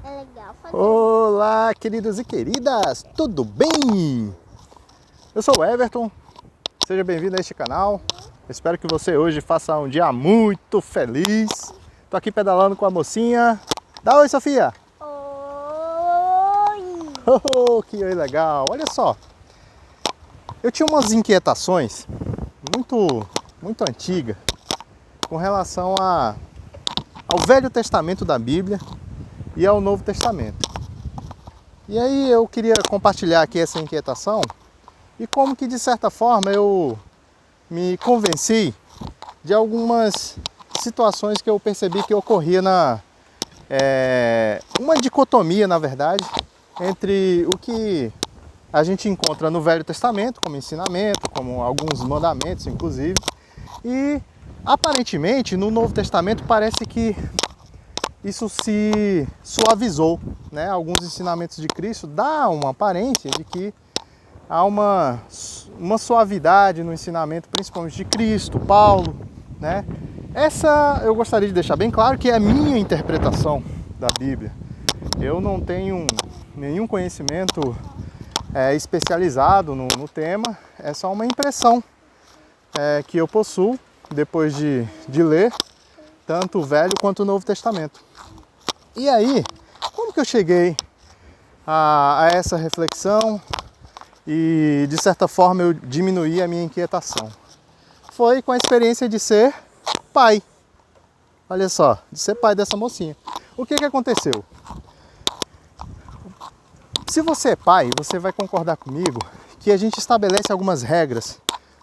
É legal fazer. Olá, queridos e queridas, tudo bem? Eu sou o Everton, seja bem-vindo a este canal. Espero que você hoje faça um dia muito feliz. Tô aqui pedalando com a mocinha. Dá oi, Sofia! Oi! Oh, que legal! Olha só, eu tinha umas inquietações muito antigas com relação ao Velho Testamento da Bíblia e ao Novo Testamento. E aí eu queria compartilhar aqui essa inquietação e como que de certa forma eu me convenci de algumas situações que eu percebi que ocorria uma dicotomia, na verdade, entre o que a gente encontra no Velho Testamento como ensinamento, como alguns mandamentos inclusive, e aparentemente no Novo Testamento parece que isso se suavizou, né? Alguns ensinamentos de Cristo dá uma aparência de que há uma suavidade no ensinamento, principalmente de Cristo, Paulo, né? Essa eu gostaria de deixar bem claro que é a minha interpretação da Bíblia. Eu não tenho nenhum conhecimento especializado no tema, é só uma impressão que eu possuo depois de ler tanto o Velho quanto o Novo Testamento. E aí, como que eu cheguei a essa reflexão e de certa forma eu diminuí a minha inquietação? Foi com a experiência de ser pai. Olha só, de ser pai dessa mocinha. O que aconteceu? Se você é pai, você vai concordar comigo que a gente estabelece algumas regras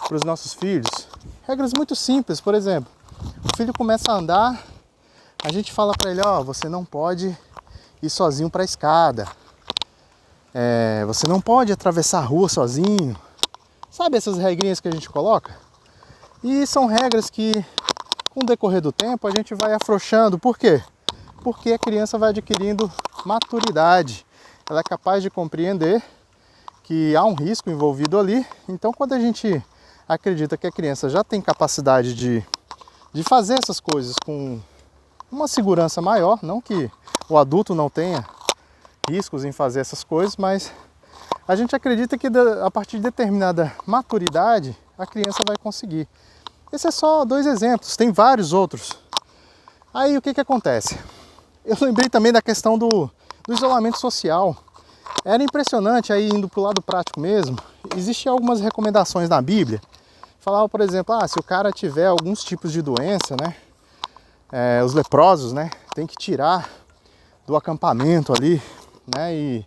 para os nossos filhos. Regras muito simples, por exemplo, o filho começa a andar, a gente fala para ele, você não pode ir sozinho para a escada, você não pode atravessar a rua sozinho. Sabe essas regrinhas que a gente coloca? E são regras que, com o decorrer do tempo, a gente vai afrouxando. Por quê? Porque a criança vai adquirindo maturidade. Ela é capaz de compreender que há um risco envolvido ali. Então, quando a gente acredita que a criança já tem capacidade de fazer essas coisas com uma segurança maior, não que o adulto não tenha riscos em fazer essas coisas, mas a gente acredita que a partir de determinada maturidade a criança vai conseguir. Esse é só 2 exemplos, tem vários outros. Aí o que acontece? Eu lembrei também da questão do isolamento social. Era impressionante, aí indo para o lado prático mesmo, existiam algumas recomendações na Bíblia. Falava, por exemplo, se o cara tiver alguns tipos de doença, né? Os leprosos, né? Tem que tirar do acampamento ali, né? E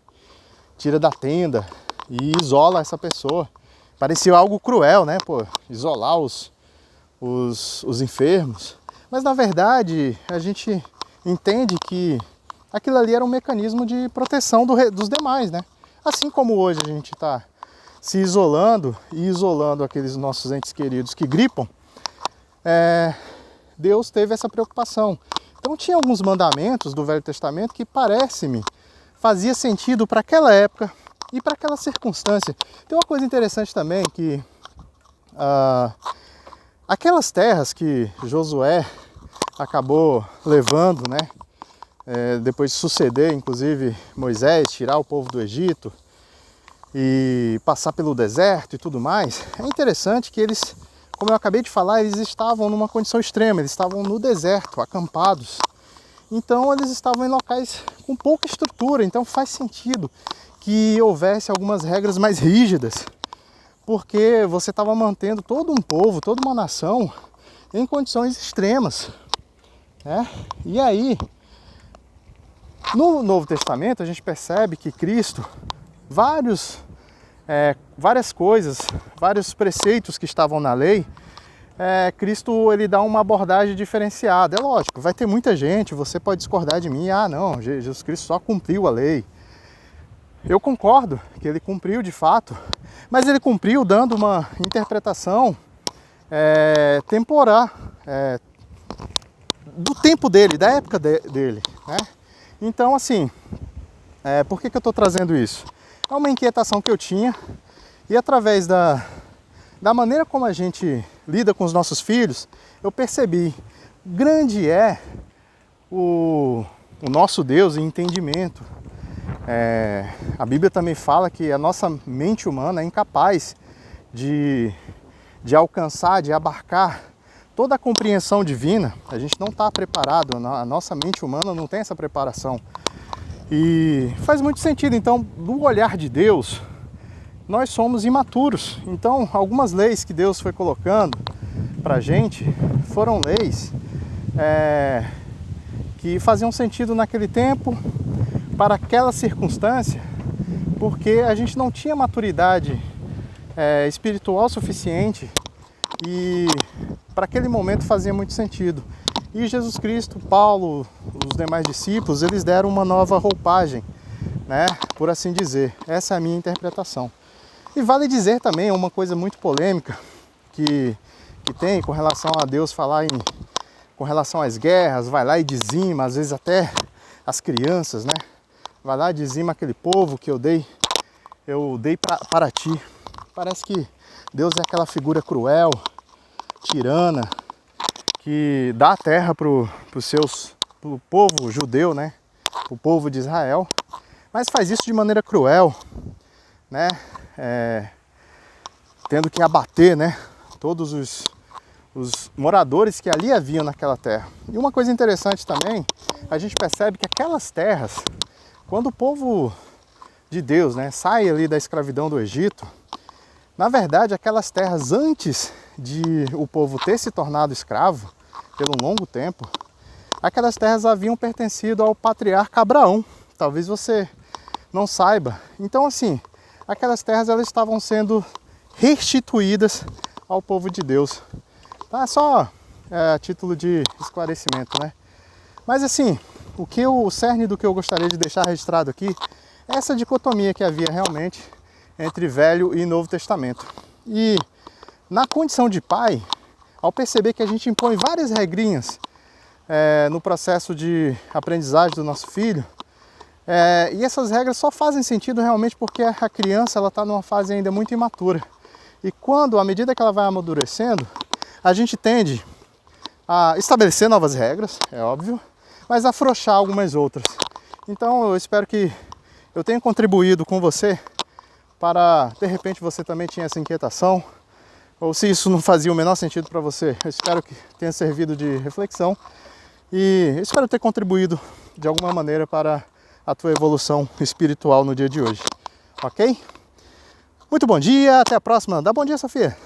tira da tenda e isola essa pessoa. Parecia algo cruel, né? Pô, isolar os enfermos. Mas na verdade a gente entende que aquilo ali era um mecanismo de proteção dos demais, né? Assim como hoje a gente está se isolando e isolando aqueles nossos entes queridos que gripam, Deus teve essa preocupação. Então tinha alguns mandamentos do Velho Testamento que parece-me fazia sentido para aquela época e para aquela circunstância. Tem uma coisa interessante também que aquelas terras que Josué acabou levando, né? Depois de suceder, inclusive, Moisés, tirar o povo do Egito e passar pelo deserto e tudo mais, é interessante que eles, como eu acabei de falar, eles estavam numa condição extrema, eles estavam no deserto, acampados. Então eles estavam em locais com pouca estrutura, então faz sentido que houvesse algumas regras mais rígidas, porque você estava mantendo todo um povo, toda uma nação em condições extremas, né? E aí, no Novo Testamento, a gente percebe que Cristo, várias coisas, vários preceitos que estavam na lei, Cristo ele dá uma abordagem diferenciada. É lógico, vai ter muita gente, você pode discordar de mim, não, Jesus Cristo só cumpriu a lei. Eu concordo que ele cumpriu de fato, mas ele cumpriu dando uma interpretação temporal, do tempo dele, da época dele, né? Então, assim, por que eu estou trazendo isso? É uma inquietação que eu tinha e através da maneira como a gente lida com os nossos filhos, eu percebi, grande é o nosso Deus em entendimento. A Bíblia também fala que a nossa mente humana é incapaz de alcançar, de abarcar toda a compreensão divina. A gente não está preparado, a nossa mente humana não tem essa preparação. E faz muito sentido, então, no olhar de Deus, nós somos imaturos. Então, algumas leis que Deus foi colocando para a gente foram leis que faziam sentido naquele tempo, para aquela circunstância, porque a gente não tinha maturidade espiritual suficiente e para aquele momento fazia muito sentido. E Jesus Cristo, Paulo, os demais discípulos, eles deram uma nova roupagem, né, por assim dizer. Essa é a minha interpretação. E vale dizer também uma coisa muito polêmica que tem com relação a Deus falar com relação às guerras, vai lá e dizima, às vezes até as crianças, né? Vai lá e dizima aquele povo que eu dei para ti. Parece que Deus é aquela figura cruel, tirana, que dá a terra pro povo judeu, né? O povo de Israel, mas faz isso de maneira cruel, né? Tendo que abater, né, todos os moradores que ali haviam naquela terra. E uma coisa interessante também, a gente percebe que aquelas terras, quando o povo de Deus, né, sai ali da escravidão do Egito, na verdade aquelas terras, antes de o povo ter se tornado escravo, pelo longo tempo, aquelas terras haviam pertencido ao patriarca Abraão. Talvez você não saiba. Então, assim, aquelas terras elas estavam sendo restituídas ao povo de Deus. Tá? Só a título de esclarecimento, né? Mas assim, o cerne do que eu gostaria de deixar registrado aqui é essa dicotomia que havia realmente entre Velho e Novo Testamento. E na condição de pai, ao perceber que a gente impõe várias regrinhas no processo de aprendizagem do nosso filho, e essas regras só fazem sentido realmente porque a criança está numa fase ainda muito imatura. E à medida que ela vai amadurecendo, a gente tende a estabelecer novas regras, é óbvio, mas afrouxar algumas outras. Então eu espero que eu tenha contribuído com você para, de repente, você também tinha essa inquietação, ou se isso não fazia o menor sentido para você, eu espero que tenha servido de reflexão e espero ter contribuído de alguma maneira para a tua evolução espiritual no dia de hoje, ok? Muito bom dia, até a próxima. Dá bom dia, Sofia.